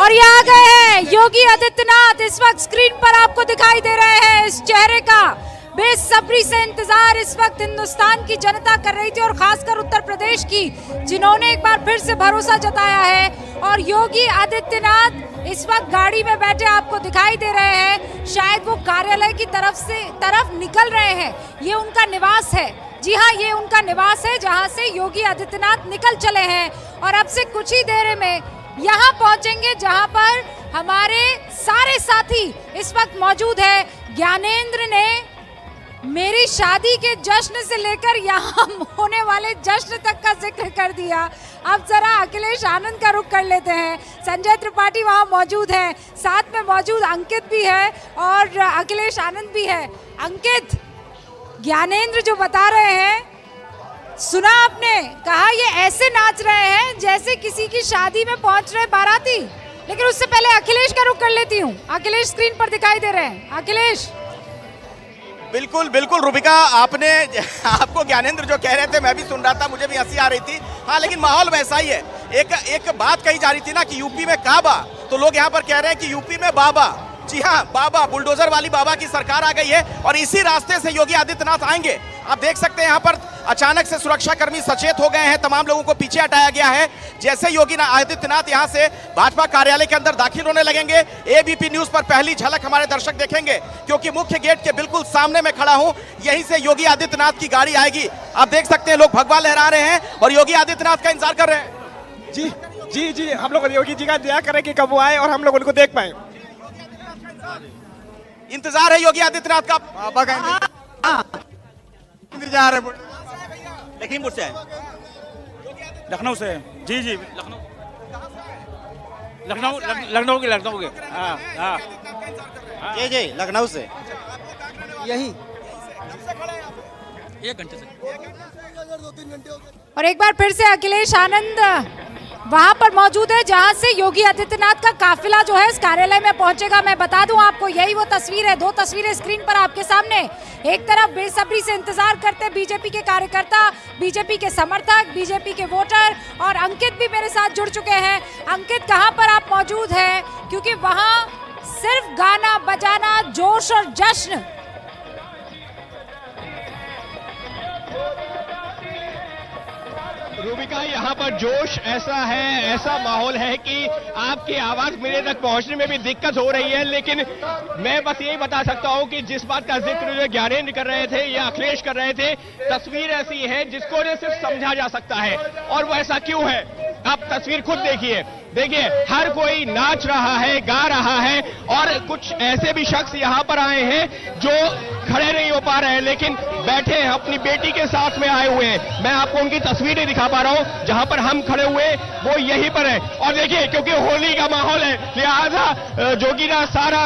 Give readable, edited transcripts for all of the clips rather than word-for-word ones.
और ये आ गए हैं योगी आदित्यनाथ। इस वक्त स्क्रीन पर आपको दिखाई दे रहे हैं इस चेहरे का बेसब्री से इंतजार इस वक्त हिंदुस्तान की जनता कर रही थी, और खासकर उत्तर प्रदेश की, जिन्होंने एक बार फिर से भरोसा जताया है। और योगी आदित्यनाथ इस वक्त गाड़ी में बैठे आपको दिखाई दे रहे हैं। शायद वो कार्यालय की तरफ निकल रहे हैं। ये उनका निवास है। जी हाँ, ये उनका निवास है जहाँ से योगी आदित्यनाथ निकल चले हैं, और अब से कुछ ही देर में यहाँ पहुंचेंगे जहाँ पर हमारे सारे साथी इस वक्त मौजूद है। ज्ञानेंद्र ने मेरी शादी के जश्न से लेकर यहाँ होने वाले जश्न तक का जिक्र कर दिया। अब जरा अखिलेश आनंद का रुख कर लेते हैं। संजय त्रिपाठी वहाँ मौजूद है, साथ में मौजूद अंकित भी है और अखिलेश आनंद भी है। अंकित, ज्ञानेंद्र जो बता रहे हैं, सुना आपने? कहा ये ऐसे नाच रहे हैं जैसे किसी की शादी में पहुंच रहे बाराती। लेकिन उससे पहले अखिलेश का रुख कर लेती हूँ। अखिलेश स्क्रीन पर दिखाई दे रहे हैं। अखिलेश। बिल्कुल बिल्कुल रूबिका, आपको ज्ञानेंद्र जो कह रहे थे मैं भी सुन रहा था, मुझे भी हंसी आ रही थी। हाँ, लेकिन माहौल वैसा ही है। एक बात कही जा रही थी ना कि यूपी में काबा, तो लोग यहाँ पर कह रहे हैं कि यूपी में बाबा। जी हाँ, बाबा, बुलडोजर वाली बाबा की सरकार आ गई है और इसी रास्ते से योगी आदित्यनाथ आएंगे। आप देख सकते हैं यहाँ पर अचानक से सुरक्षा कर्मी सचेत हो गए हैं, तमाम लोगों को पीछे हटाया गया है। जैसे योगी आदित्यनाथ यहाँ से भाजपा कार्यालय के अंदर दाखिल होने लगेंगे, एबीपी न्यूज पर पहली झलक हमारे दर्शक देखेंगे, क्योंकि मुख्य गेट के बिल्कुल सामने मैं खड़ा हूँ। यहीं से योगी आदित्यनाथ की गाड़ी आएगी। आप देख सकते हैं लोग भगवा लहरा रहे हैं और योगी आदित्यनाथ का इंतजार कर रहे हैं। जी जी जी, हम लोग योगी जी का इंतजार कर रहे हैं कि कब वो आए और हम लोग उनको देख पाए। इंतजार है योगी आदित्यनाथ का। बाबा का इंतजार है। लखीमपुर से है, लखनऊ से। जी जी, लखनऊ के। हाँ हाँ जी जी, लखनऊ से। यही 1 घंटे से। और एक बार फिर से अखिलेश आनंद वहां पर मौजूद है जहां से योगी आदित्यनाथ का काफिला जो है इस कार्यालय में पहुंचेगा। मैं बता दूं आपको, यही वो तस्वीर है। 2 तस्वीरें स्क्रीन पर आपके सामने। एक तरफ बेसब्री से इंतजार करते बीजेपी के कार्यकर्ता, बीजेपी के समर्थक, बीजेपी के वोटर, और अंकित भी मेरे साथ जुड़ चुके हैं। अंकित, कहां पर आप मौजूद हैं? क्योंकि वहां सिर्फ गाना बजाना, जोश और जश्न। रूबिका, यहाँ पर जोश ऐसा है, ऐसा माहौल है कि आपकी आवाज मेरे तक पहुंचने में भी दिक्कत हो रही है। लेकिन मैं बस यही बता सकता हूँ कि जिस बात का जिक्र जो ज्ञानेंद्र कर रहे थे या अखिलेश कर रहे थे, तस्वीर ऐसी है जिसको सिर्फ समझा जा सकता है। और वो ऐसा क्यों है, आप तस्वीर खुद देखिए। हर कोई नाच रहा है, गा रहा है, और कुछ ऐसे भी शख्स यहाँ पर आए हैं जो खड़े नहीं हो पा रहे हैं लेकिन बैठे हैं, अपनी बेटी के साथ में आए हुए हैं। मैं आपको उनकी तस्वीर नहीं दिखा पा रहा हूँ। जहां पर हम खड़े हुए वो यहीं पर है। और देखिए, क्योंकि होली का माहौल है, लिहाजा जोगीरा सारा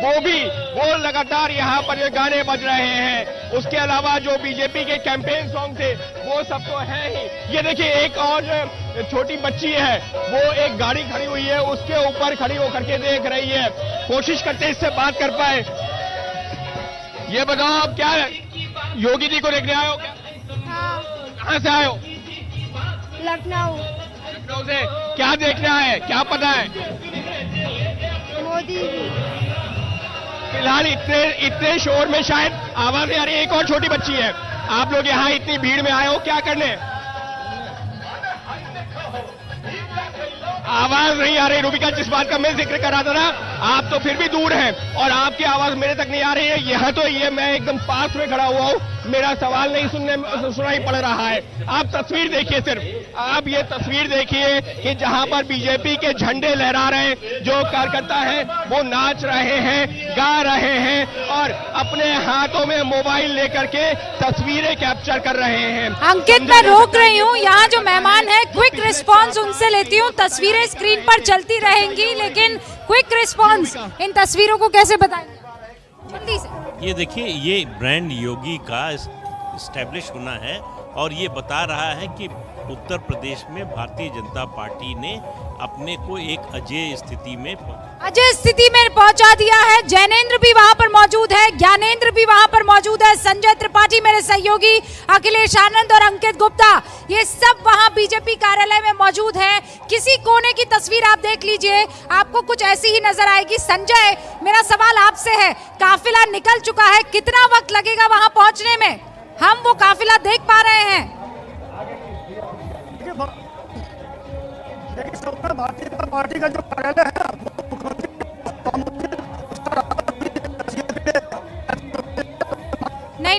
वो लगातार यहाँ पर ये गाने बज रहे हैं। उसके अलावा जो बीजेपी के कैंपेन सॉन्ग थे वो सब तो है ही। ये देखिए, एक और छोटी बच्ची है, वो एक गाड़ी खड़ी हुई है, उसके ऊपर खड़ी होकर के देख रही है। कोशिश करते इससे बात कर पाए। ये बताओ, आप क्या योगी जी को देखने आए हो क्या? हाँ। कहाँ से आए हो? लखनऊ। लखनऊ से क्या देखना है, क्या पता है? मोदी। फिलहाल इतने शोर में शायद आवाज आ रही है। एक और छोटी बच्ची है। आप लोग यहाँ इतनी भीड़ में आए हो क्या करने? आवाज नहीं आ रही। रूबिका, जिस बात का मैं जिक्र कर रहा था ना, आप तो फिर भी दूर हैं और आपकी आवाज मेरे तक नहीं आ रही है। यहाँ तो ये मैं एकदम पास में खड़ा हुआ हूँ, मेरा सवाल नहीं सुनाई पड़ रहा है। आप तस्वीर देखिए, सिर्फ आप ये तस्वीर देखिए कि जहाँ पर बीजेपी के झंडे लहरा रहे हैं, जो कार्यकर्ता है वो नाच रहे हैं, गा रहे हैं और अपने हाथों में मोबाइल लेकर के तस्वीरें कैप्चर कर रहे हैं। अंकित, मैं रोक रही हूँ। यहाँ जो मेहमान है, क्विक रिस्पॉन्स उनसे लेती हूँ। तस्वीरें स्क्रीन पर चलती रहेंगी, लेकिन क्विक रिस्पॉन्स इन तस्वीरों को कैसे बताएंगे जल्दी से? ये देखिए, ये ब्रांड योगी का इस्टेब्लिश होना है और ये बता रहा है कि उत्तर प्रदेश में भारतीय जनता पार्टी ने अपने को एक अजय स्थिति में पहुंचा दिया है। जैनेंद्र भी वहां पर मौजूद है, ज्ञानेंद्र भी वहां पर मौजूद है, संजय त्रिपाठी मेरे सहयोगी, अखिलेश आनंद और अंकित गुप्ता, ये सब वहां बीजेपी कार्यालय में मौजूद है। किसी कोने की तस्वीर आप देख लीजिए, आपको कुछ ऐसी ही नजर आएगी। संजय, मेरा सवाल आपसे है, काफिला निकल चुका है, कितना वक्त लगेगा वहां पहुंचने में? हम वो काफिला देख पा रहे हैं? भारतीय जनता पार्टी का जो कार्यालय है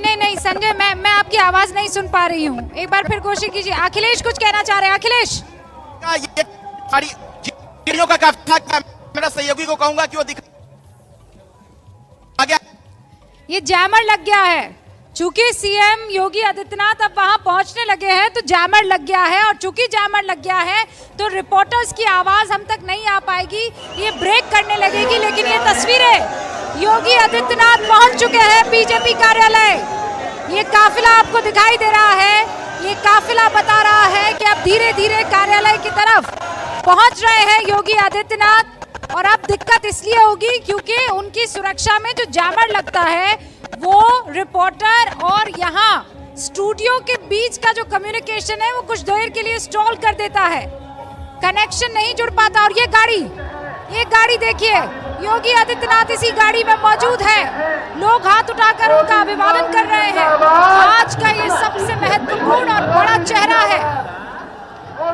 नहीं संजय, मैं आपकी आवाज नहीं सुन पा रही हूँ, एक बार फिर कोशिश कीजिए। अखिलेश कुछ कहना चाह रहे हैं। अखिलेश, ये का काफिला, मेरा सहयोगी को कहूंगा कि वो दिखा गया, ये जैमर लग गया है। चूंकि सीएम योगी आदित्यनाथ अब वहां पहुंचने लगे हैं तो जैमर लग गया है, और चूंकि जैमर लग गया है तो रिपोर्टर्स की आवाज हम तक नहीं आ पाएगी, ये ब्रेक करने लगेगी। लेकिन ये तस्वीरें, योगी आदित्यनाथ पहुंच चुके हैं बीजेपी कार्यालय। ये काफिला आपको दिखाई दे रहा है, ये काफिला बता रहा है कि अब धीरे धीरे कार्यालय की तरफ पहुंच रहे हैं योगी आदित्यनाथ। और अब दिक्कत इसलिए होगी क्योंकि उनकी सुरक्षा में जो जैमर लगता है वो रिपोर्टर और यहाँ स्टूडियो के बीच का जो कम्युनिकेशन है वो कुछ देर के लिए स्टॉल कर देता है, कनेक्शन नहीं जुड़ पाता। और ये गाड़ी देखिए, योगी आदित्यनाथ इसी गाड़ी में मौजूद है, लोग हाथ उठाकर उनका अभिवादन कर रहे हैं। आज का ये सबसे महत्वपूर्ण और बड़ा चेहरा है,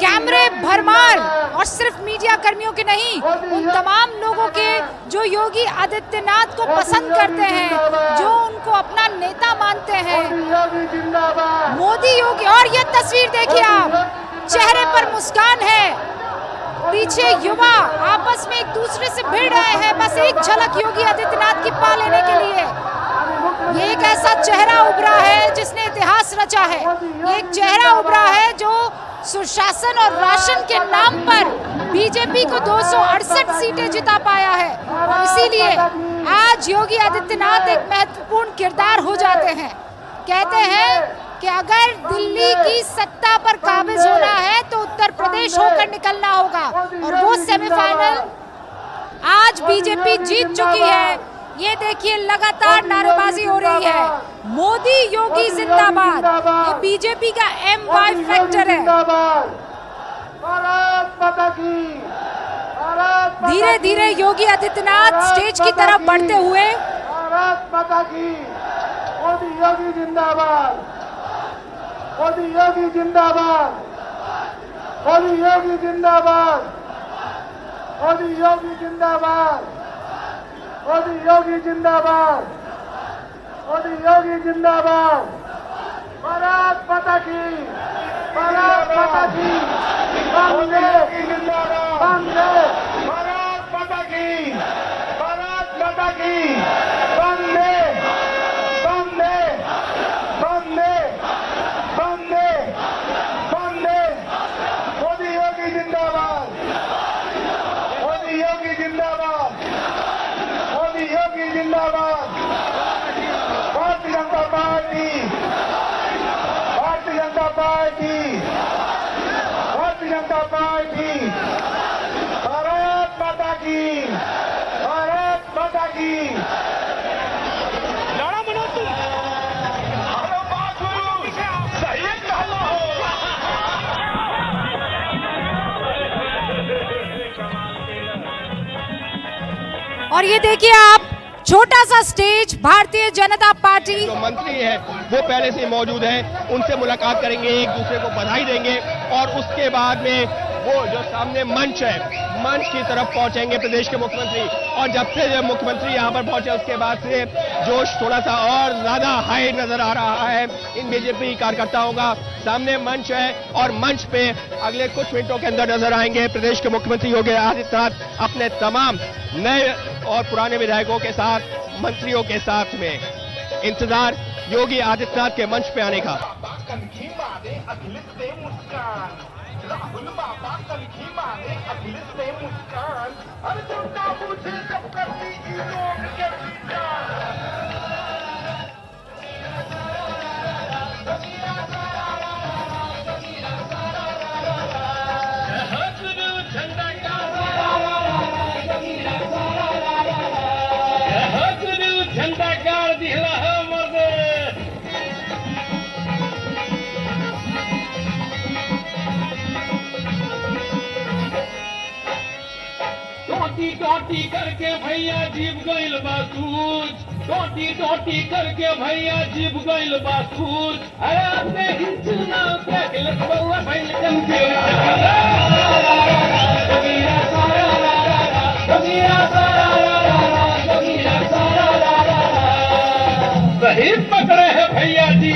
कैमरे भरमार, और सिर्फ मीडिया कर्मियों के नहीं, उन तमाम लोगों के जो योगी आदित्यनाथ को पसंद करते हैं, जो उनको अपना नेता मानते हैं। मोदी योगी, और ये तस्वीर देखिए आप, चेहरे पर मुस्कान है, पीछे युवा आपस में एक दूसरे से भिड़ रहे हैं, बस एक झलक योगी आदित्यनाथ की पा लेने के लिए। ये एक ऐसा चेहरा उभरा है जिसने इतिहास रचा है, ये एक चेहरा उभरा है जो सुशासन और राशन के नाम पर बीजेपी को 268 सीटें जिता पाया है। और इसीलिए आज योगी आदित्यनाथ एक महत्वपूर्ण किरदार हो जाते हैं। कहते हैं कि अगर दिल्ली की सत्ता पर काबिज होना है तो उत्तर प्रदेश होकर निकलना होगा, और वो सेमीफाइनल आज बीजेपी जीत चुकी है। ये देखिए, लगातार नारेबाजी हो रही है, मोदी योगी जिंदाबाद। ये बीजेपी का MY फैक्टर है। धीरे धीरे योगी आदित्यनाथ स्टेज की तरफ बढ़ते हुए, मोदी योगी जिंदाबाद, मोदी योगी जिंदाबाद, मोदी योगी जिंदाबाद, मोदी योगी जिंदाबाद, मोदी योगी जिंदाबाद, मोदी योगी जिंदाबाद, भारत माता की, भारत माता की, वंदे वंदे, भारत माता की, भारत माता की, वंदे वंदे वंदे वंदे वंदे, मोदी योगी जिंदाबाद, मोदी योगी जिंदाबाद, मोदी योगी जिंदाबाद, Bharatiya Janata party, Bharatiya Janata party, Bharatiya Janata party, Bharat माता की, भारत माता की। लड़ा मनो तुम, हेलो बात सही और ये देखिए आप, छोटा सा स्टेज, भारतीय जनता पार्टी जो मंत्री है वो पहले से मौजूद हैं, उनसे मुलाकात करेंगे, एक दूसरे को बधाई देंगे, और उसके बाद में वो जो सामने मंच है, मंच की तरफ पहुंचेंगे प्रदेश के मुख्यमंत्री। और जब से मुख्यमंत्री यहां पर पहुंचे उसके बाद से जोश थोड़ा सा और ज्यादा हाई नजर आ रहा है इन बीजेपी कार्यकर्ताओं का। सामने मंच है और मंच पे अगले कुछ मिनटों के अंदर नजर आएंगे प्रदेश के मुख्यमंत्री योगी आदित्यनाथ अपने तमाम नए और पुराने विधायकों के साथ, मंत्रियों के साथ में। इंतजार योगी आदित्यनाथ के मंच पे आने का। राहुल बाबा कलखी मारे अखिलेश से मुस्कान, अर्जुन का मुझे जब करती योग के झंडा टोटी टोटी करके भैया जीव गइल बासूज, टोटी टोटी करके भैया जीव गइल बासूज। अरे अपने हिंचना पे गिलत बउआ भइल जम के जमीरा सारा रा रा रा, जमीरा सारा रा रा रा, जमीरा सारा रा रा रा। सही पकड़े हैं भैया जी।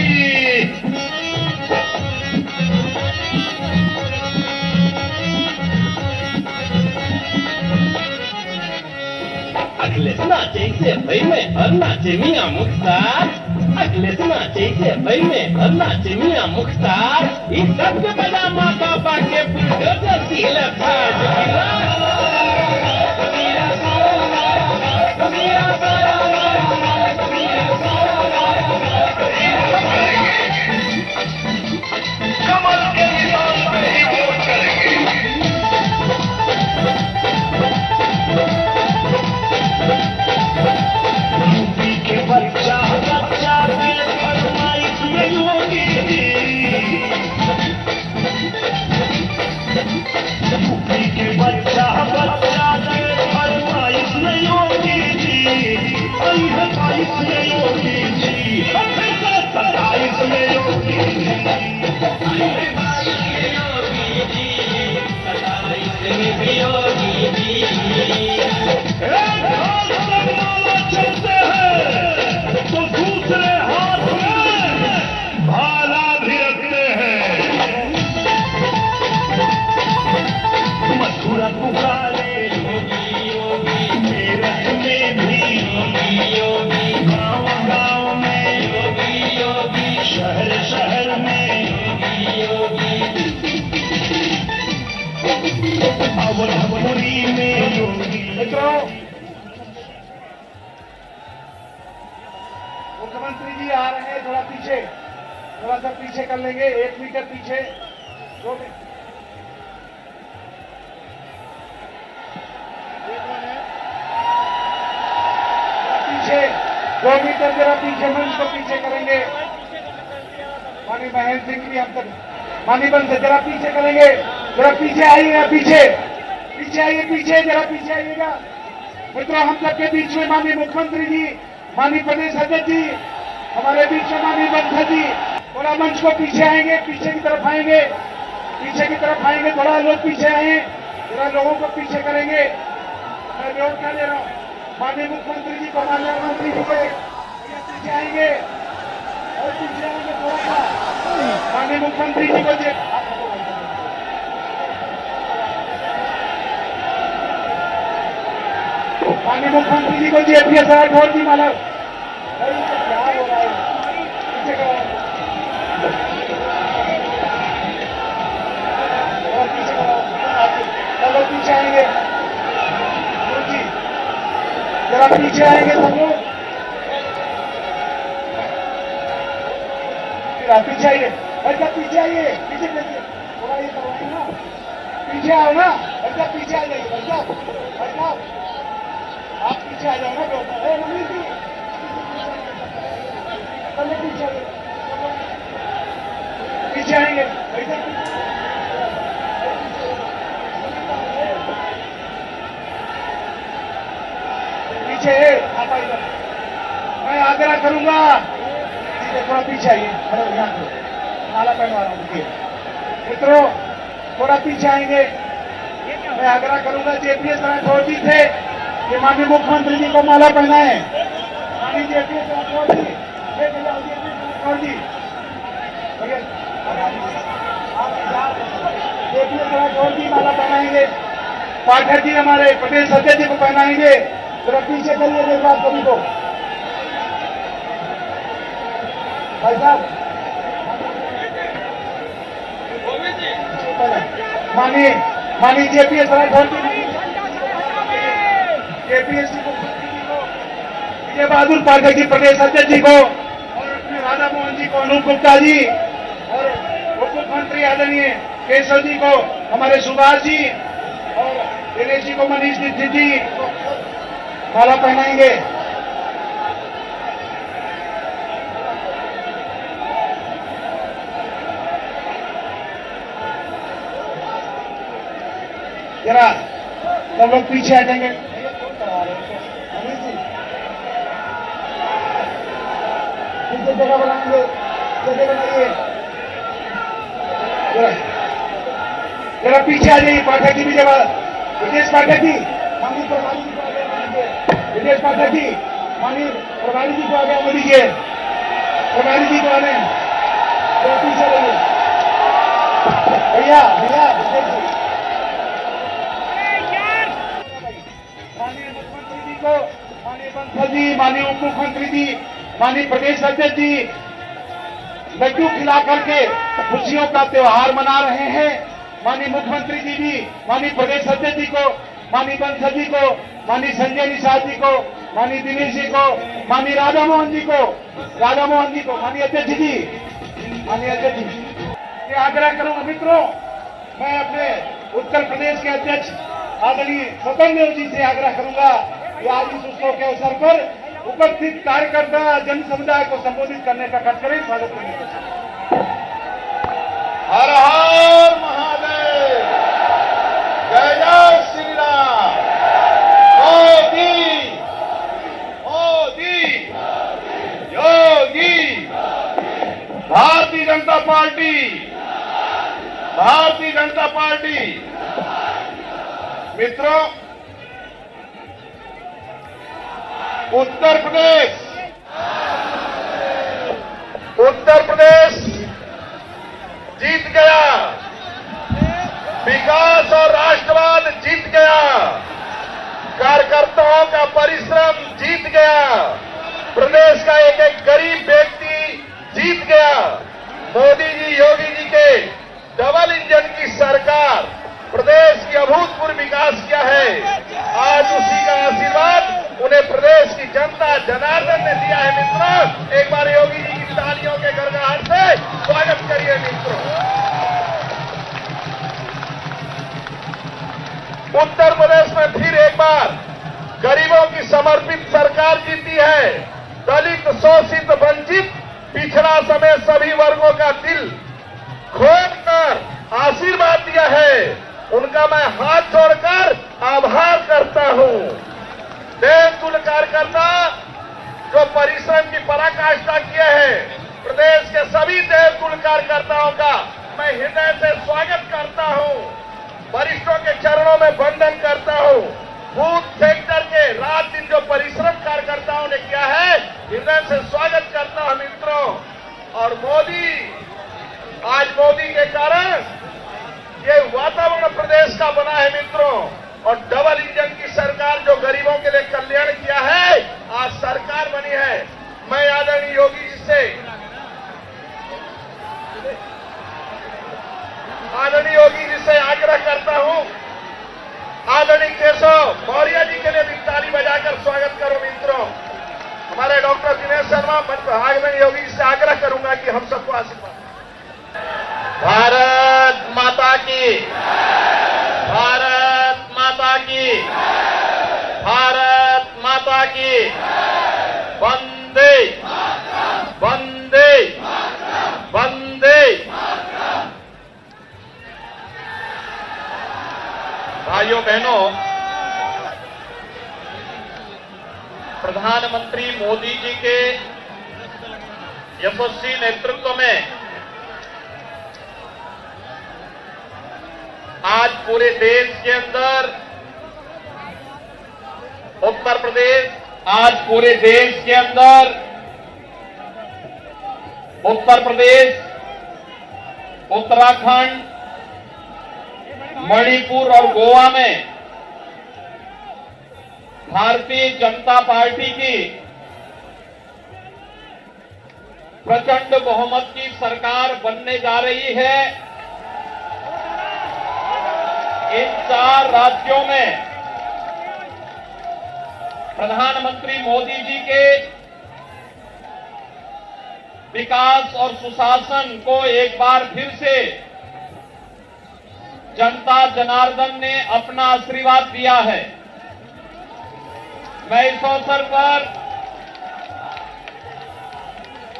अखिलेश नाचे से भाई में और नाचे मियां मुख्तार, अखिलेश नाचे से भाई में और नाचे मियां मुख्तार। इस सब के बजा माँ बाबा के पुत्र जैसी लफा कमल के निशान पे ही वोट करेंगे। यूपी के बच्चा बच्चा के फरमाइश में योगी जी, यूपी के बच्चा बच्चा के फरमाइश में योगी जी, 28 में योगी जी, 27 में योगी जी, 28 में योगी जी, 27 में भी योगी जी। चलते हैं तो दूसरे हाथ में भाला भी रखते हैं। मथुरा पुकारे योगी योगी, मेरठ में भी योगी योगी, गाँव गाँव में योगी योगी, शहर शहर में योगी योगी, अवधपुरी में योगी। मुख्यमंत्री जी आ रहे हैं, थोड़ा पीछे, थोड़ा सा पीछे कर लेंगे, 1 मीटर पीछे, 2 मीटर पीछे, 2 मीटर जरा पीछे, मंच को पीछे करेंगे। माननीय महेंद्र सिंह जी हम तक माननीय बंद से जरा पीछे करेंगे, जरा पीछे आइएगा, पीछे पीछे आइए, पीछे जरा पीछे आइएगा। मित्रों, हम सबके बीच में माननीय मुख्यमंत्री जी, माननीय प्रदेश अध्यक्ष जी, हमारे बीच में माननीय बंधा जी, थोड़ा मंच को पीछे आएंगे, पीछे की तरफ आएंगे, पीछे की तरफ आएंगे, थोड़ा लोग पीछे आए, जरा लोगों को पीछे करेंगे। मैं विरोध कर दे रहा हूँ, माननीय मुख्यमंत्री जी को, माननीय मंत्री जी को पीछे आएंगे और पीछे आएंगे थोड़ा सा, माननीय मुख्यमंत्री जी को माननीय मुख्यमंत्री जी को जेपीएस राठौर जी माला क्या हो रहा है, पीछे करो, पीछे करो, चलो पीछे आएंगे जी, जरा पीछे आएंगे सब लोग, पीछे आइए, अच्छा पीछे आइए, पीछे थोड़ा ये करवाइए ना, पीछे आओ ना, अच्छा पीछे आ जाइए, अच्छा आप पीछे आ जाओ ना, नवीन जी पीछे आएंगे, पीछे आप आइए, मैं आग्रह करूंगा, थोड़ा पीछे आइए, यहाँ माला पहनवा रहा हूँ। मित्रों, थोड़ा पीछे आएंगे, मैं आग्रह करूंगा, जेपीएस राठौर जी थे, ये माननीय मुख्यमंत्री जी को माला पहनाए, माननीय जेपीएस राठौर जी, राठौर जी, जेपीएस राठौर जी माला पहनाएंगे, पाठक जी हमारे प्रदेश अध्यक्ष जी को पहनाएंगे, जरा पीछे करिए एक बात सभी को, भाई साहब, माननीय जेपीएस राठौर जी, जेपीएससी को, विजय बहादुर पाठक जी प्रदेश अध्यक्ष जी को, और अपने राधा मोहन जी को, अनूप गुप्ता जी, और उप मुख्यमंत्री आदरणीय केशव जी को, हमारे सुभाष जी और दिनेश जी को, मनीष दीक्षित जी माला पहनाएंगे। जरा सब लोग पीछे हटेंगे। जगह बनाएंगे, जगह बनाइए। जरा पीछे आ जाइए। पाठक जी भी जगह, विदेश पाठक जी, माननीय प्रभारी जी को आगे आने दीजिए। विदेश पाठक जी, माननीय प्रभारी जी को आगे आने दीजिए। प्रभारी जी को आने, जरा पीछे रहिए। भैया भैया विदेश जी, माननीय मुख्यमंत्री जी को, माननीय बंसल जी, माननीय उप मुख्यमंत्री जी, माननीय प्रदेश अध्यक्ष जी लड्डू खिला करके खुशियों का त्योहार मना रहे हैं। माननीय मुख्यमंत्री जी भी, माननीय प्रदेश अध्यक्ष जी को, माननीय बंसल जी को, माननीय संजय निषाद जी को, माननीय दिनेश जी को, माननीय राधा मोहन जी को, माननीय अध्यक्ष जी, माननीय अध्यक्ष जी, ये आग्रह करूंगा मित्रों, मैं अपने उत्तर प्रदेश के अध्यक्ष आदरणीय स्वतंत्र देव जी से आग्रह करूंगा कि आज इस उत्सव के अवसर पर उपस्थित कार्यकर्ता जन समुदाय को संबोधित करने का कार्य करें। स्वागत करने का। हर हर महादेव, जय जय श्री राम। Modi Modi Yogi, Bharatiya Janata party, Bharatiya Janata party. मित्रों, उत्तर प्रदेश जीत गया, विकास और राष्ट्रवाद जीत गया, कार्यकर्ताओं का परिश्रम जीत गया, प्रदेश का एक एक गरीब व्यक्ति जीत गया। मोदी जी, योगी जी के डबल इंजन की सरकार प्रदेश की अभूतपूर्व विकास किया है। आज उसी का आशीर्वाद उन्हें प्रदेश की जनता जनार्दन ने दिया है। मित्रों, एक बार योगी जी की तालियों के गड़गड़ाहट से स्वागत करिए। मित्रों, उत्तर प्रदेश में फिर एक बार गरीबों की समर्पित सरकार जीती है। दलित, शोषित, वंचित, पिछड़ा समेत सभी वर्गों का दिल खोलकर आशीर्वाद दिया है। उनका मैं हाथ जोड़कर आभार करता हूं। देवतुल्य कार्यकर्ता जो परिश्रम की पराकाष्ठा किए हैं, प्रदेश के सभी देवतुल्य कार्यकर्ताओं का मैं हृदय से स्वागत करता हूं। वरिष्ठों के चरणों में वंदन करता हूं। बूथ सेक्टर के रात दिन जो परिश्रम कार्यकर्ताओं ने किया है, हृदय से स्वागत करता हूं। मित्रों, और आज मोदी के कारण ये वातावरण प्रदेश का बना है। मित्रों, और डबल इंजन की सरकार जो गरीबों के लिए कल्याण किया है, आज सरकार बनी है। मैं आदरणीय योगी जी से आग्रह करता हूं, आदरणीय केशव मौर्य जी के लिए भी ताली बजाकर स्वागत करो। मित्रों, हमारे डॉक्टर दिनेश शर्मा, आदरणीय योगी जी से आग्रह करूंगा कि हम सबको आशीर्वाद। भारत माता की, भारत माता की, भारत माता की, वंदे वंदे वंदे। भाइयों बहनों, प्रधानमंत्री मोदी जी के यशस्वी नेतृत्व में आज पूरे देश के अंदर उत्तर प्रदेश, आज पूरे देश के अंदर उत्तर प्रदेश, उत्तराखंड, मणिपुर और गोवा में भारतीय जनता पार्टी की प्रचंड बहुमत की सरकार बनने जा रही है। इन 4 राज्यों में प्रधानमंत्री मोदी जी के विकास और सुशासन को एक बार फिर से जनता जनार्दन ने अपना आशीर्वाद दिया है। मैं इस अवसर पर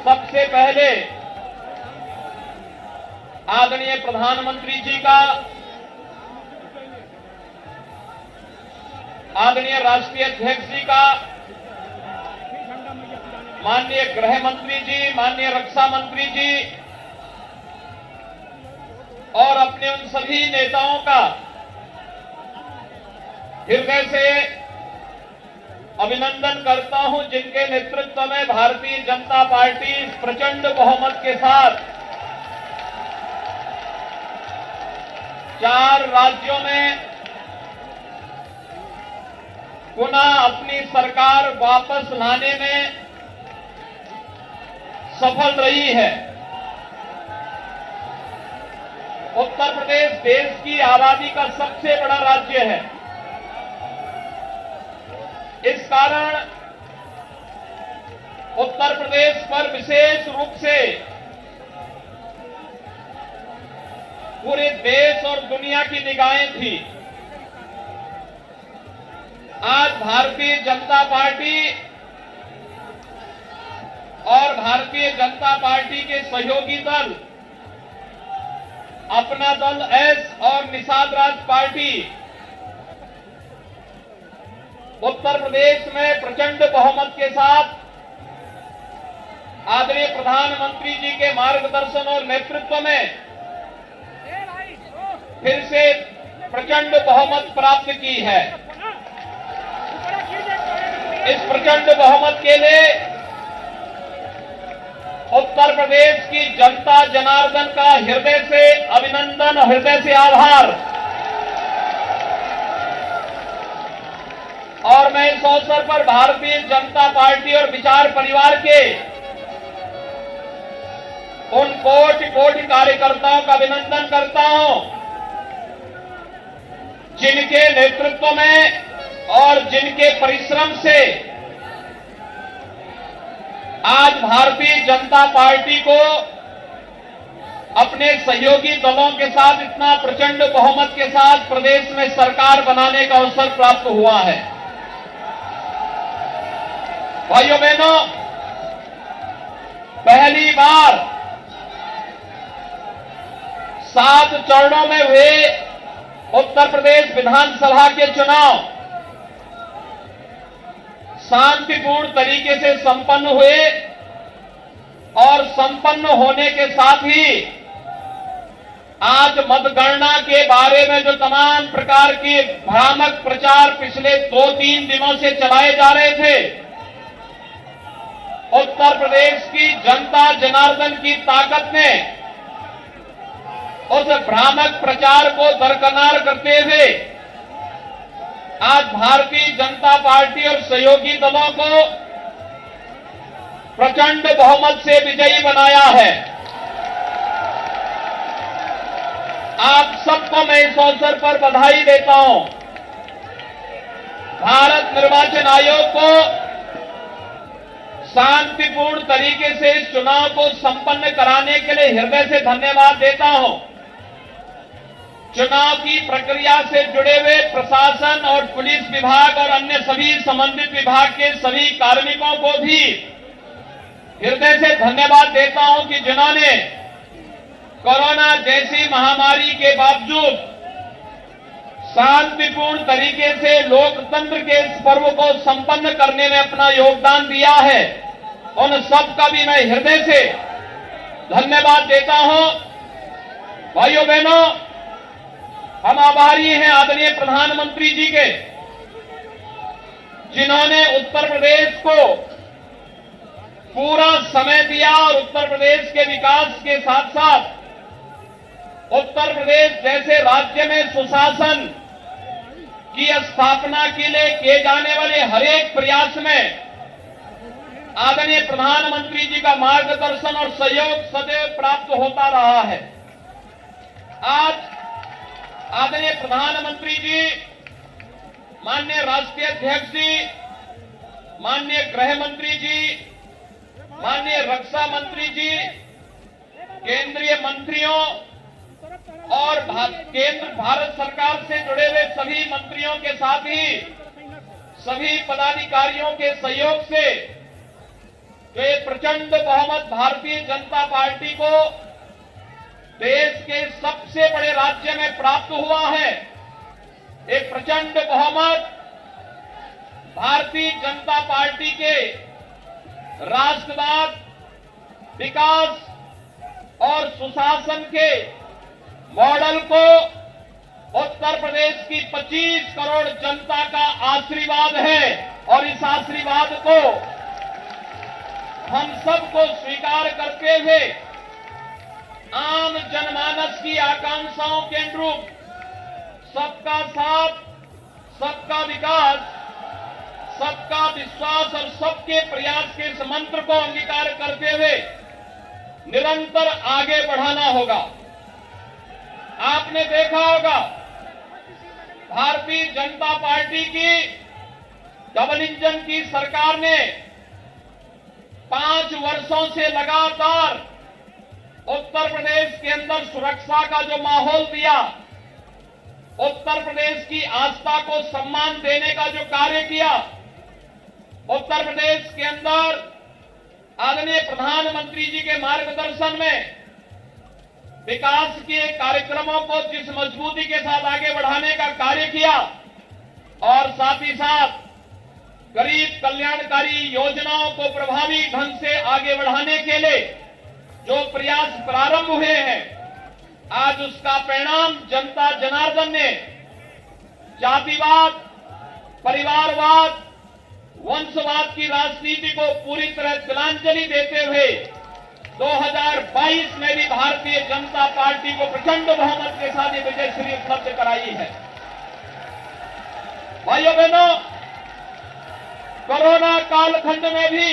सबसे पहले आदरणीय प्रधानमंत्री जी का आदरणीय राष्ट्रीय अध्यक्ष जी का, माननीय गृह मंत्री जी, माननीय रक्षा मंत्री जी और अपने उन सभी नेताओं का हृदय से अभिनंदन करता हूं जिनके नेतृत्व में भारतीय जनता पार्टी प्रचंड बहुमत के साथ 4 राज्यों में पुनः अपनी सरकार वापस लाने में सफल रही है। उत्तर प्रदेश देश की आबादी का सबसे बड़ा राज्य है। इस कारण उत्तर प्रदेश पर विशेष रूप से पूरे देश और दुनिया की निगाहें थी। आज भारतीय जनता पार्टी और भारतीय जनता पार्टी के सहयोगी दल, अपना दल एस और निषाद राज पार्टी उत्तर प्रदेश में प्रचंड बहुमत के साथ आदरणीय प्रधानमंत्री जी के मार्गदर्शन और नेतृत्व में फिर से प्रचंड बहुमत प्राप्त की है। इस प्रचंड बहुमत के लिए उत्तर प्रदेश की जनता जनार्दन का हृदय से अभिनंदन, हृदय से आभार। और मैं इस अवसर पर भारतीय जनता पार्टी और विचार परिवार के उन कोटि कोटि कार्यकर्ताओं का अभिनंदन करता हूं जिनके नेतृत्व में और जिनके परिश्रम से आज भारतीय जनता पार्टी को अपने सहयोगी दलों के साथ इतना प्रचंड बहुमत के साथ प्रदेश में सरकार बनाने का अवसर प्राप्त हुआ है। भाइयों बहनों, पहली बार 7 चरणों में हुए उत्तर प्रदेश विधानसभा के चुनाव शांतिपूर्ण तरीके से संपन्न हुए और संपन्न होने के साथ ही आज मतगणना के बारे में जो तमाम प्रकार के भ्रामक प्रचार पिछले 2-3 दिनों से चलाए जा रहे थे, उत्तर प्रदेश की जनता जनार्दन की ताकत ने उस भ्रामक प्रचार को दरकिनार करते हुए आज भारतीय जनता पार्टी और सहयोगी दलों को प्रचंड बहुमत से विजयी बनाया है। आप सबको मैं इस अवसर पर बधाई देता हूं। भारत निर्वाचन आयोग को शांतिपूर्ण तरीके से इस चुनाव को संपन्न कराने के लिए हृदय से धन्यवाद देता हूं। चुनाव की प्रक्रिया से जुड़े हुए प्रशासन और पुलिस विभाग और अन्य सभी संबंधित विभाग के सभी कार्मिकों को भी हृदय से धन्यवाद देता हूं कि जिन्होंने कोरोना जैसी महामारी के बावजूद शांतिपूर्ण तरीके से लोकतंत्र के इस पर्व को संपन्न करने में अपना योगदान दिया है। उन सब का भी मैं हृदय से धन्यवाद देता हूं। भाइयों बहनों, हम आभारी हैं आदरणीय प्रधानमंत्री जी के, जिन्होंने उत्तर प्रदेश को पूरा समय दिया और उत्तर प्रदेश के विकास के साथ साथ उत्तर प्रदेश जैसे राज्य में सुशासन की स्थापना के लिए किए जाने वाले हर एक प्रयास में आदरणीय प्रधानमंत्री जी का मार्गदर्शन और सहयोग सदैव प्राप्त होता रहा है। आज आदरणीय प्रधानमंत्री जी, माननीय राष्ट्रीय अध्यक्ष जी, माननीय गृह मंत्री जी, माननीय रक्षा मंत्री जी, केंद्रीय मंत्रियों और केंद्र भारत सरकार से जुड़े हुए सभी मंत्रियों के साथ ही सभी पदाधिकारियों के सहयोग से जो ये प्रचंड बहुमत भारतीय जनता पार्टी को देश के सबसे बड़े राज्य में प्राप्त हुआ है, एक प्रचंड बहुमत भारतीय जनता पार्टी के राष्ट्रवाद, विकास और सुशासन के मॉडल को उत्तर प्रदेश की 25 करोड़ जनता का आशीर्वाद है और इस आशीर्वाद को हम सबको स्वीकार करते हुए आम जनमानस की आकांक्षाओं के अनुरूप सबका साथ, सबका विकास, सबका विश्वास और सबके प्रयास के इस मंत्र को अंगीकार करते हुए निरंतर आगे बढ़ाना होगा। आपने देखा होगा भारतीय जनता पार्टी की डबल इंजन की सरकार ने 5 वर्षों से लगातार उत्तर प्रदेश के अंदर सुरक्षा का जो माहौल दिया, उत्तर प्रदेश की आस्था को सम्मान देने का जो कार्य किया, उत्तर प्रदेश के अंदर आदरणीय प्रधानमंत्री जी के मार्गदर्शन में विकास के कार्यक्रमों को जिस मजबूती के साथ आगे बढ़ाने का कार्य किया और साथ ही साथ गरीब कल्याणकारी योजनाओं को प्रभावी ढंग से आगे बढ़ाने के लिए जो प्रयास प्रारंभ हुए हैं, आज उसका परिणाम जनता जनार्दन ने जातिवाद, परिवारवाद, वंशवाद की राजनीति को पूरी तरह तिलांजलि देते हुए 2022 में भी भारतीय जनता पार्टी को प्रचंड बहुमत के साथ ये विजय श्री उपलब्ध कराई है। भाइयों बहनों, कोरोना कालखंड में भी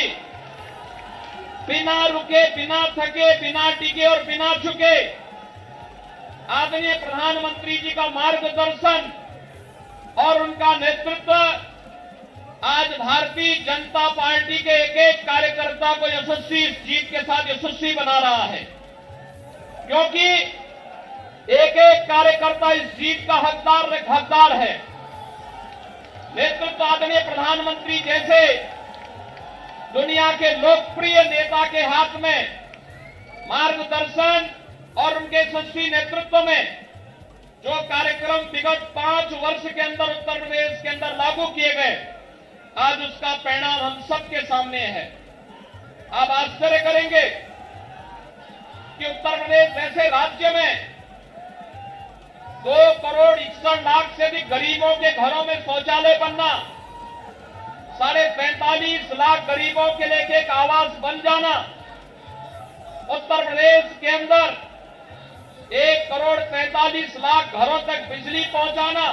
बिना रुके, बिना थके, बिना टिके और बिना झुके आदरणीय प्रधानमंत्री जी का मार्गदर्शन और उनका नेतृत्व आज भारतीय जनता पार्टी के एक एक कार्यकर्ता को यशस्वी, इस जीत के साथ यशस्वी बना रहा है, क्योंकि एक एक कार्यकर्ता इस जीत का हकदार है। नेतृत्व आदरणीय प्रधानमंत्री जैसे दुनिया के लोकप्रिय नेता के हाथ में मार्गदर्शन और उनके यशस्वी नेतृत्व में जो कार्यक्रम विगत 5 वर्ष के अंदर उत्तर प्रदेश के अंदर लागू किए गए, आज उसका परिणाम हम सबके सामने है। आप आश्चर्य करेंगे कि उत्तर प्रदेश जैसे राज्य में 2 करोड़ 61 लाख से अधिक गरीबों के घरों में शौचालय बनना, 45.5 लाख गरीबों के लिए एक आवास बन जाना, उत्तर प्रदेश के अंदर 1 करोड़ 43 लाख घरों तक बिजली पहुंचाना,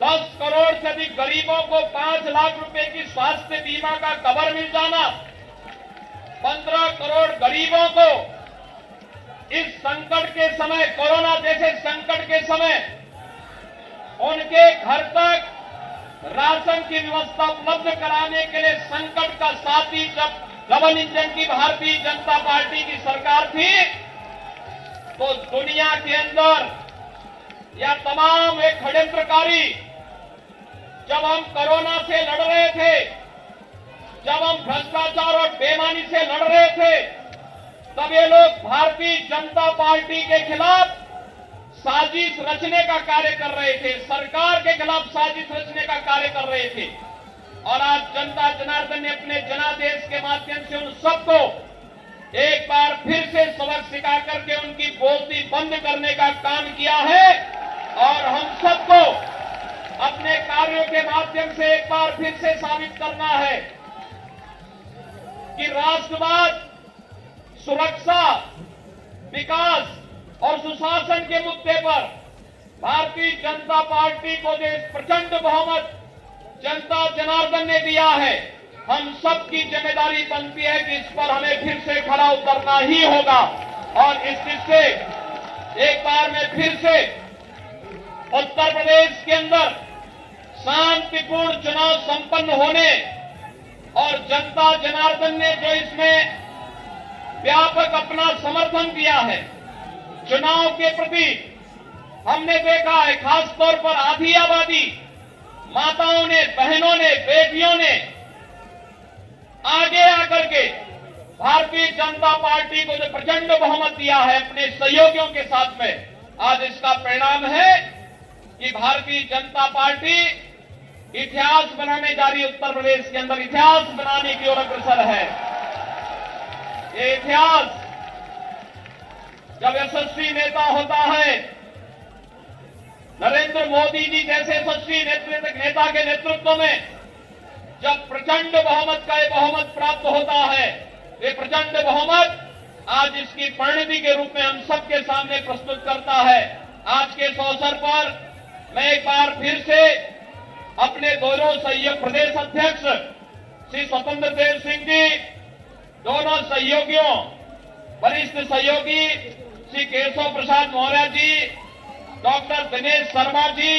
10 करोड़ से अधिक गरीबों को 5 लाख रुपए की स्वास्थ्य बीमा का कवर मिल जाना, 15 करोड़ गरीबों को इस संकट के समय, कोरोना जैसे संकट के समय उनके घर तक राशन की व्यवस्था उपलब्ध कराने के लिए संकट का साथी जब डबल इंजन की भारतीय जनता पार्टी की सरकार थी, तो दुनिया के अंदर या तमाम एक षड्यंत्रकारी जब हम कोरोना से लड़ रहे थे, जब हम भ्रष्टाचार और बेईमानी से लड़ रहे थे, तब ये लोग भारतीय जनता पार्टी के खिलाफ साजिश रचने का कार्य कर रहे थे, सरकार के खिलाफ साजिश रचने का कार्य कर रहे थे। और आज जनता जनार्दन ने अपने जनादेश के माध्यम से उन सबको एक बार फिर से सबक सिखा करके उनकी बोलती बंद करने का काम किया है। और हम सबको अपने कार्यों के माध्यम से एक बार फिर से साबित करना है कि राष्ट्रवाद, सुरक्षा, विकास और सुशासन के मुद्दे पर भारतीय जनता पार्टी को जो प्रचंड बहुमत जनता जनार्दन ने दिया है, हम सबकी जिम्मेदारी बनती है कि इस पर हमें फिर से खड़ा उतरना ही होगा। और इस से एक बार में फिर से उत्तर प्रदेश के अंदर शांतिपूर्ण चुनाव संपन्न होने और जनता जनार्दन ने जो इसमें व्यापक अपना समर्थन दिया है चुनाव के प्रति, हमने देखा है खासतौर पर आधी आबादी, माताओं ने, बहनों ने, बेटियों ने आगे आकर के भारतीय जनता पार्टी को जो प्रचंड बहुमत दिया है अपने सहयोगियों के साथ में, आज इसका परिणाम है कि भारतीय जनता पार्टी इतिहास बनाने जा रही है। उत्तर प्रदेश के अंदर इतिहास बनाने की ओर अग्रसर है। ये इतिहास जब यशस्वी नेता होता है, नरेंद्र मोदी जी जैसे यशस्वी नेता के नेतृत्व में जब प्रचंड बहुमत का ये बहुमत प्राप्त होता है, ये प्रचंड बहुमत आज इसकी परिणति के रूप में हम सबके सामने प्रस्तुत करता है। आज के इस अवसर पर मैं एक बार फिर से अपने दोनों सहयोग प्रदेश अध्यक्ष श्री स्वतंत्र देव सिंह जी, दोनों सहयोगियों, वरिष्ठ सहयोगी श्री केशव प्रसाद मौर्य जी, डॉक्टर दिनेश शर्मा जी,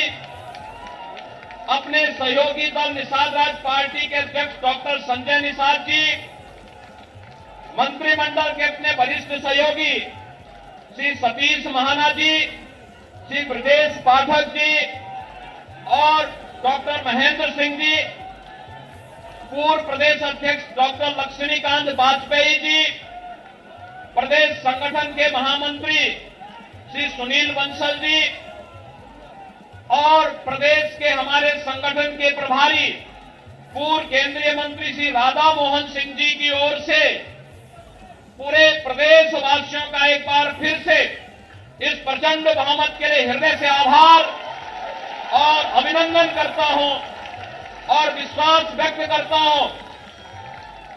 अपने सहयोगी दल निषाद राज पार्टी के अध्यक्ष डॉक्टर संजय निषाद जी, मंत्रिमंडल के अपने वरिष्ठ सहयोगी श्री सतीश महाना जी, श्री ब्रजेश पाठक जी और डॉक्टर महेंद्र सिंह जी, पूर्व प्रदेश अध्यक्ष डॉक्टर लक्ष्मीकांत वाजपेयी जी, प्रदेश संगठन के महामंत्री श्री सुनील बंसल जी और प्रदेश के हमारे संगठन के प्रभारी पूर्व केंद्रीय मंत्री श्री राधा मोहन सिंह जी की ओर से पूरे प्रदेश वासियों का एक बार फिर से इस प्रचंड बहुमत के लिए हृदय से आभार और अभिनंदन करता हूं और विश्वास व्यक्त करता हूं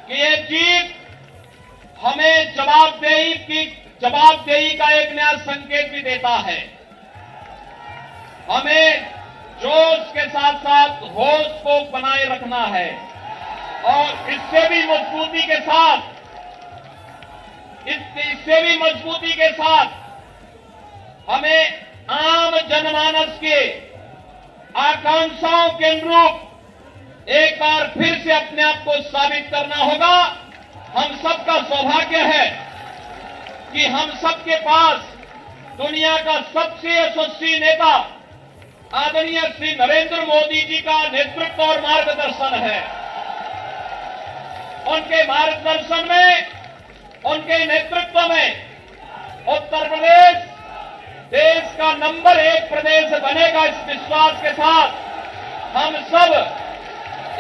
कि ये जीत हमें जवाबदेही का एक नया संकेत भी देता है। हमें जोश के साथ साथ होश को बनाए रखना है और इससे भी मजबूती के साथ हमें आम जनमानस के आकांक्षाओं के अनुरूप एक बार फिर से अपने आप को साबित करना होगा। हम सबका सौभाग्य है कि हम सबके पास दुनिया का सबसे यशस्वी नेता आदरणीय श्री नरेंद्र मोदी जी का नेतृत्व और मार्गदर्शन है। उनके मार्गदर्शन में, उनके नेतृत्व में उत्तर प्रदेश देश का नंबर 1 प्रदेश बनेगा। इस विश्वास के साथ हम सब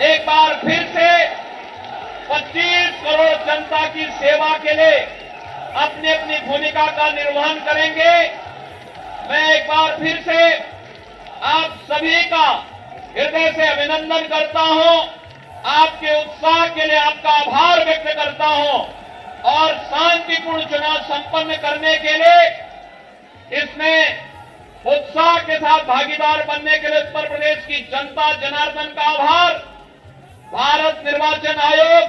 एक बार फिर से 25 करोड़ जनता की सेवा के लिए अपनी अपनी भूमिका का निर्वहन करेंगे। मैं एक बार फिर से आप सभी का हृदय से अभिनंदन करता हूं, आपके उत्साह के लिए आपका आभार व्यक्त करता हूं और शांतिपूर्ण चुनाव संपन्न करने के लिए इसमें उत्साह के साथ भागीदार बनने के लिए उत्तर प्रदेश की जनता जनार्दन का आभार, भारत निर्वाचन आयोग,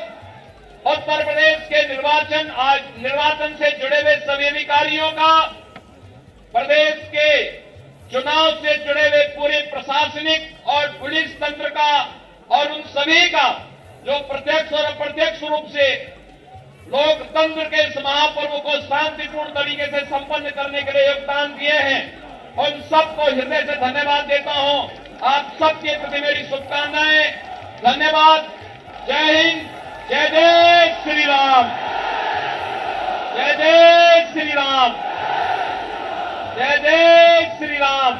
उत्तर प्रदेश के निर्वाचन से जुड़े हुए सभी अधिकारियों का, प्रदेश के चुनाव से जुड़े हुए पूरे प्रशासनिक और पुलिस तंत्र का और उन सभी का जो प्रत्यक्ष और अप्रत्यक्ष रूप से लोकतंत्र के इस महापर्व को शांतिपूर्ण तरीके से संपन्न करने के लिए योगदान दिए हैं, उन सबको हृदय से धन्यवाद देता हूं। आप सबके प्रति मेरी शुभकामनाएं। धन्यवाद। जय हिंद, जय जय श्री राम, जय जय श्री राम, जय जय श्री राम।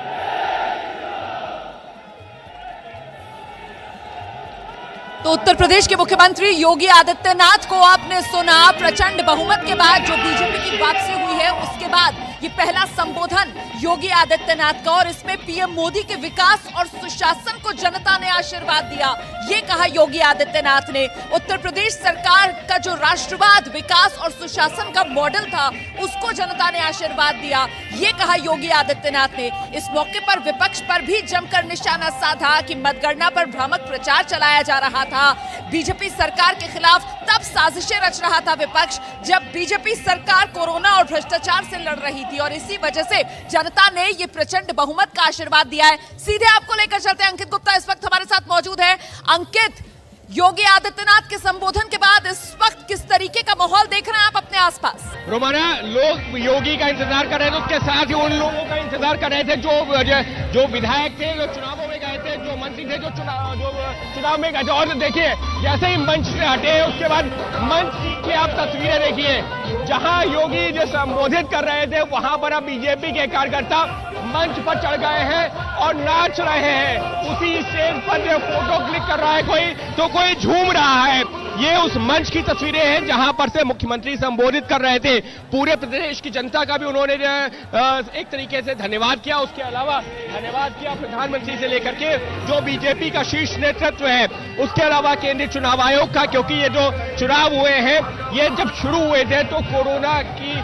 तो उत्तर प्रदेश के मुख्यमंत्री योगी आदित्यनाथ को आपने सुना। प्रचंड बहुमत के बाद जो बीजेपी की वापसी हुई है, उसके बाद ये पहला संबोधन योगी आदित्यनाथ का, और इसमें पीएम मोदी के विकास और सुशासन को जनता ने आशीर्वाद दिया। ये कहा योगी आदित्यनाथ ने। उत्तर प्रदेश सरकार का जो राष्ट्रवाद, विकास और सुशासन का मॉडल था, उसको जनता ने आशीर्वाद दिया। ये कहा योगी आदित्यनाथ ने। इस मौके पर विपक्ष पर भी जमकर निशाना साधा कि मतगणना पर भ्रामक प्रचार चलाया जा रहा था। बीजेपी सरकार के खिलाफ तब साजिशें रच रहा था विपक्ष, जब बीजेपी सरकार कोरोना और भ्रष्टाचार से लड़ रही थी, और इसी वजह से जनता ने ये प्रचंड बहुमत का आशीर्वाद दिया है। सीधे आपको लेकर चलते हैं। अंकित गुप्ता इस वक्त हमारे साथ मौजूद है। अंकित, योगी आदित्यनाथ के संबोधन के बाद इस वक्त किस तरीके का माहौल देख रहे हैं आप अपने आसपास? रोमाना, लोग योगी का इंतजार कर रहे थे, उसके साथ ही उन लोगों का इंतजार कर रहे थे जो विधायक थे, जो चुनावों में गए थे, जो मंत्री थे, जो चुनाव में गए थे। और देखिए, जैसे ही मंच से हटे, उसके बाद मंच की आप तस्वीरें देखिए, जहां योगी जो संबोधित कर रहे थे, वहां पर अब बीजेपी के कार्यकर्ता मंच पर चढ़ गए हैं और नाच रहे हैं। उसी स्टेज पर जो फोटो क्लिक कर रहा है कोई, तो कोई झूम रहा है। ये उस मंच की तस्वीरें हैं जहां पर से मुख्यमंत्री संबोधित कर रहे थे। पूरे प्रदेश की जनता का भी उन्होंने एक तरीके से धन्यवाद किया। उसके अलावा धन्यवाद किया प्रधानमंत्री से लेकर के जो बीजेपी का शीर्ष नेतृत्व है, उसके अलावा केंद्रीय चुनाव आयोग का, क्योंकि ये जो चुनाव हुए हैं ये जब शुरू हुए थे तो कोरोना की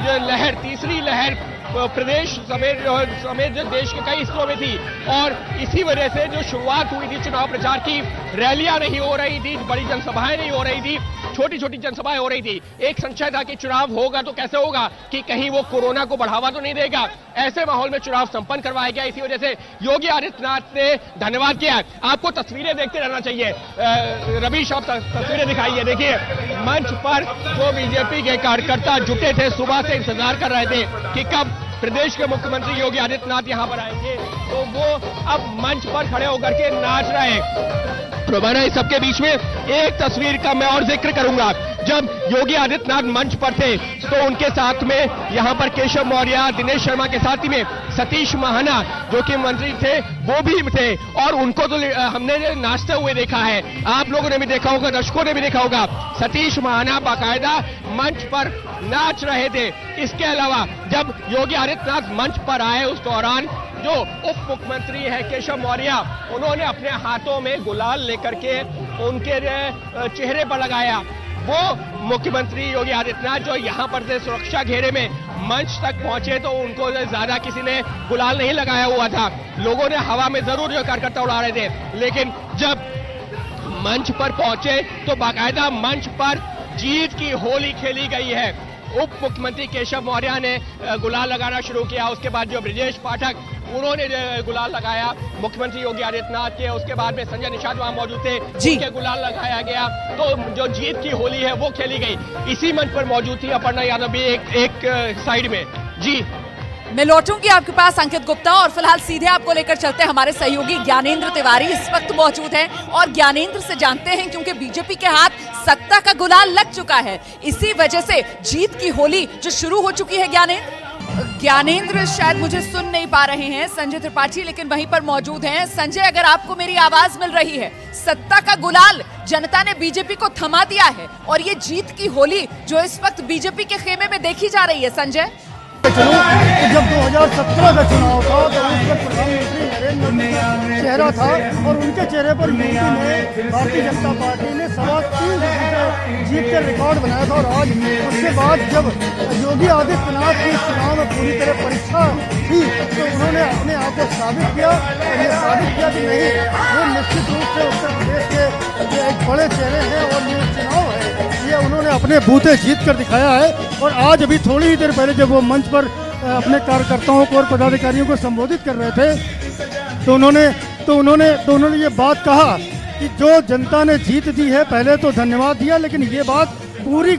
जो लहर, तीसरी लहर प्रदेश समेत देश के कई हिस्सों में थी और इसी वजह से जो शुरुआत हुई थी चुनाव प्रचार की, रैलियां नहीं हो रही थी, बड़ी जनसभाएं नहीं हो रही थी, छोटी छोटी जनसभाएं हो रही थी। एक संशय था कि चुनाव होगा तो कैसे होगा, कि कहीं वो कोरोना को बढ़ावा तो नहीं देगा। ऐसे माहौल में चुनाव संपन्न करवाया गया। इसी वजह से योगी आदित्यनाथ ने धन्यवाद किया। आपको तस्वीरें देखते रहना चाहिए। रवीश, आप तस्वीरें दिखाइए। देखिए मंच पर जो बीजेपी के कार्यकर्ता जुटे थे, सुबह से इंतजार कर रहे थे कि कब प्रदेश के मुख्यमंत्री योगी आदित्यनाथ यहां पर आएंगे, तो वो अब मंच पर खड़े होकर के नाच रहे हैं। तो मैंने इस सबके बीच में एक तस्वीर का मैं और जिक्र करूंगा। जब योगी आदित्यनाथ मंच पर थे तो उनके साथ में यहां पर केशव मौर्य, दिनेश शर्मा के साथ ही में सतीश महाना जो कि मंत्री थे वो भी थे और उनको तो हमने नाचते हुए देखा है, आप लोगों ने भी देखा होगा, दर्शकों ने भी देखा होगा। सतीश महाना बाकायदा मंच पर नाच रहे थे। इसके अलावा जब योगी आदित्यनाथ मंच पर आए उस दौरान जो उप मुख्यमंत्री है केशव मौर्य, उन्होंने अपने हाथों में गुलाल लेकर के उनके चेहरे पर लगाया। वो मुख्यमंत्री योगी आदित्यनाथ जो यहां पर से सुरक्षा घेरे में मंच तक पहुंचे तो उनको ज्यादा किसी ने गुलाल नहीं लगाया हुआ था। लोगों ने हवा में जरूर जो कार्यकर्ता उड़ा रहे थे, लेकिन जब मंच पर पहुंचे तो बाकायदा मंच पर जीत की होली खेली गई है। उप मुख्यमंत्री केशव मौर्य ने गुलाल लगाना शुरू किया। उसके बाद जो ब्रजेश पाठक, उन्होंने गुलाल लगाया मुख्यमंत्री योगी आदित्यनाथ के। उसके बाद में संजय निषाद वहां मौजूद थे, उनके गुलाल लगाया गया। तो जो जीत की होली है वो खेली गई। इसी मंच पर मौजूद थी अपर्णा यादव भी एक साइड में। जी मैं लौटूंगी आपके पास अंकित गुप्ता, और फिलहाल सीधे आपको लेकर चलते हैं। हमारे सहयोगी ज्ञानेंद्र तिवारी इस वक्त मौजूद हैं और ज्ञानेंद्र से जानते हैं, क्योंकि बीजेपी के हाथ सत्ता का गुलाल लग चुका है, इसी वजह से जीत की होली जो शुरू हो चुकी है। ज्ञानेंद्र शायद मुझे सुन नहीं पा रहे हैं, संजय त्रिपाठी लेकिन वहीं पर मौजूद हैं। संजय, अगर आपको मेरी आवाज मिल रही है, सत्ता का गुलाल जनता ने बीजेपी को थमा दिया है और ये जीत की होली जो इस वक्त बीजेपी के खेमे में देखी जा रही है। संजय, जब 2017 का चुनाव था तो उस वक्त प्रधानमंत्री नरेंद्र मोदी का चेहरा था और उनके चेहरे पर यूपी में भारतीय जनता पार्टी ने 3.25 जीत के रिकॉर्ड बनाया था। और आज उसके बाद जब योगी आदित्यनाथ की चुनाव में पूरी तरह परीक्षा थी तो उन्होंने अपने आप को साबित किया, और ये साबित किया कि नहीं, वो निश्चित रूप से उत्तर प्रदेश के एक बड़े चेहरे हैं और ये चुनाव है ये उन्होंने अपने बूते जीत कर दिखाया है। और आज अभी थोड़ी ही देर पहले जब वो मंच पर अपने कार्यकर्ताओं को और पदाधिकारियों को संबोधित कर रहे थे तो उन्होंने ये बात कहा कि जो जनता ने जीत दी है, पहले तो धन्यवाद दिया, लेकिन ये बात पूरी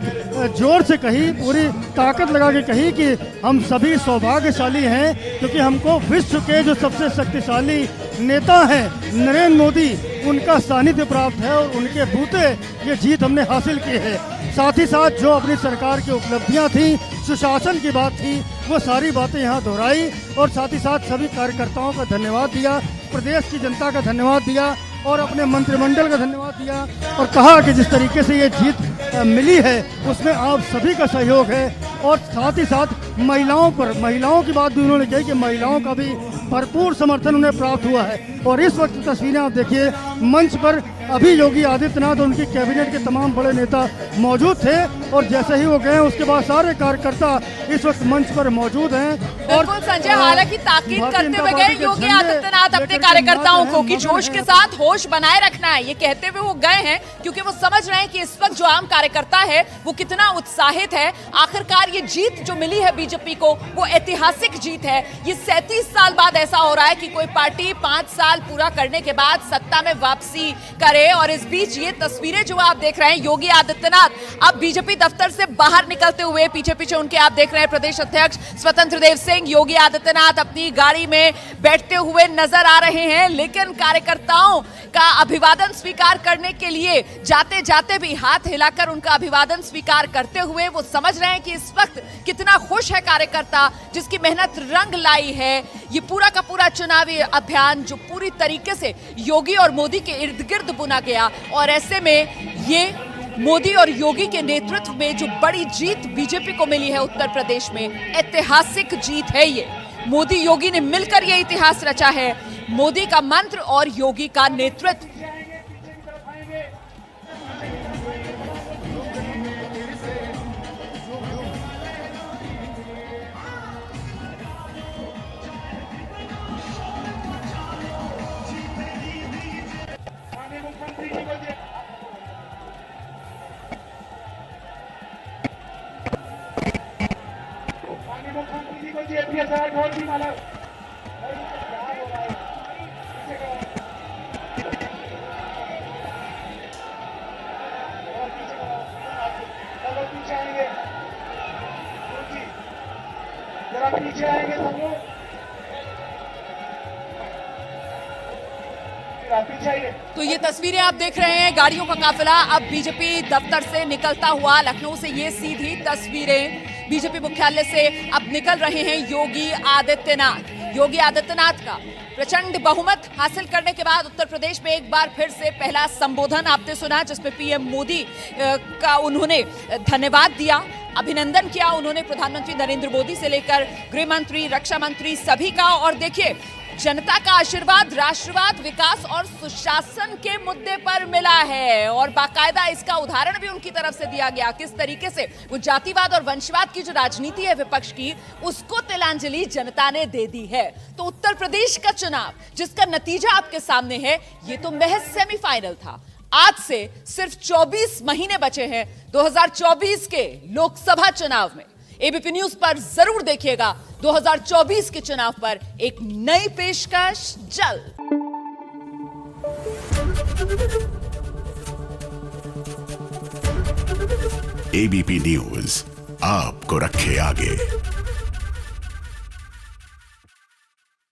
जोर से कही, पूरी ताकत लगा के कही कि हम सभी सौभाग्यशाली हैं क्योंकि हमको विश्व के जो सबसे शक्तिशाली नेता हैं नरेंद्र मोदी, उनका सानिध्य प्राप्त है और उनके बूते ये जीत हमने हासिल की है। साथ ही साथ जो अपनी सरकार की उपलब्धियां थी, सुशासन की बात थी, वो सारी बातें यहाँ दोहराई और साथ ही साथ सभी कार्यकर्ताओं का धन्यवाद दिया, प्रदेश की जनता का धन्यवाद दिया और अपने मंत्रिमंडल का धन्यवाद दिया और कहा कि जिस तरीके से ये जीत मिली है उसमें आप सभी का सहयोग है। और साथ ही साथ महिलाओं की बात भी उन्होंने कही कि महिलाओं का भी भरपूर समर्थन उन्हें प्राप्त हुआ है। और इस वक्त तस्वीरें आप देखिए, मंच पर अभी योगी आदित्यनाथ और उनकी कैबिनेट के तमाम बड़े नेता मौजूद थे और जैसे ही वो गए उसके बाद सारे कार्यकर्ता इस वक्त मंच पर मौजूद हैं। और संजय, हालांकि ताकीद करते हुए गए योगी आदित्यनाथ अपने कार्यकर्ताओं को कि जोश के साथ होश बनाए रखना है, ये कहते हुए वो गए हैं क्योंकि वो समझ रहे हैं कि इस वक्त जो आम कार्यकर्ता है वो कितना उत्साहित है। आखिरकार ये जीत जो मिली है बीजेपी को वो ऐतिहासिक जीत है। ये 37 साल बाद ऐसा हो रहा है कि कोई पार्टी 5 साल पूरा करने के बाद सत्ता में वापसी करे। और इस बीच ये तस्वीरें जो आप देख रहे हैं, योगी आदित्यनाथ अब बीजेपी दफ्तर से बाहर निकलते हुए, पीछे पीछे उनके आप देख रहे हैं प्रदेश अध्यक्ष स्वतंत्र देव सिंह। योगी आदित्यनाथ अपनी गाड़ी में बैठते हुए नजर आ रहे हैं, लेकिन कार्यकर्ताओं का अभिवादन स्वीकार करने के लिए जाते जाते भी हाथ हिलाकर उनका अभिवादन स्वीकार करते हुए वो समझ रहे हैं कि इस वक्त कितना खुश है कार्यकर्ता, जिसकी मेहनत रंग लाई है। ये पूरा का पूरा चुनावी अभियान जो पूरी तरीके से योगी और मोदी के इर्द गिर्द बुना गया, और ऐसे में ये मोदी और योगी के नेतृत्व में जो बड़ी जीत बीजेपी को मिली है उत्तर प्रदेश में, ऐतिहासिक जीत है ये। मोदी योगी ने मिलकर ये इतिहास रचा है, मोदी का मंत्र और योगी का नेतृत्व। जरा पीछे आएंगे सब लोग, पीछे आइए। तो ये तस्वीरें आप देख रहे हैं, गाड़ियों का काफिला अब बीजेपी दफ्तर से निकलता हुआ। लखनऊ से ये सीधी तस्वीरें बीजेपी मुख्यालय से अब निकल रहे हैं योगी आदित्यनाथ। योगी आदित्यनाथ का प्रचंड बहुमत हासिल करने के बाद उत्तर प्रदेश में एक बार फिर से पहला संबोधन आपने सुना, जिसमें पीएम मोदी का उन्होंने धन्यवाद दिया, अभिनंदन किया उन्होंने प्रधानमंत्री नरेंद्र मोदी से लेकर गृह मंत्री, रक्षा मंत्री सभी का। और देखिए, जनता का आशीर्वाद राष्ट्रवाद, विकास और सुशासन के मुद्दे पर मिला है, और बाकायदा इसका उदाहरण भी उनकी तरफ से दिया गया, किस तरीके से वो जातिवाद और वंशवाद की जो राजनीति है विपक्ष की, उसको तिलांजलि जनता ने दे दी है। तो उत्तर प्रदेश का चुनाव जिसका नतीजा आपके सामने है, ये तो महज सेमीफाइनल था। आज से सिर्फ 24 महीने बचे हैं 2024 के लोकसभा चुनाव में। एबीपी न्यूज पर जरूर देखिएगा 2024 के चुनाव पर एक नई पेशकश जल्द। एबीपी न्यूज आपको रखे आगे।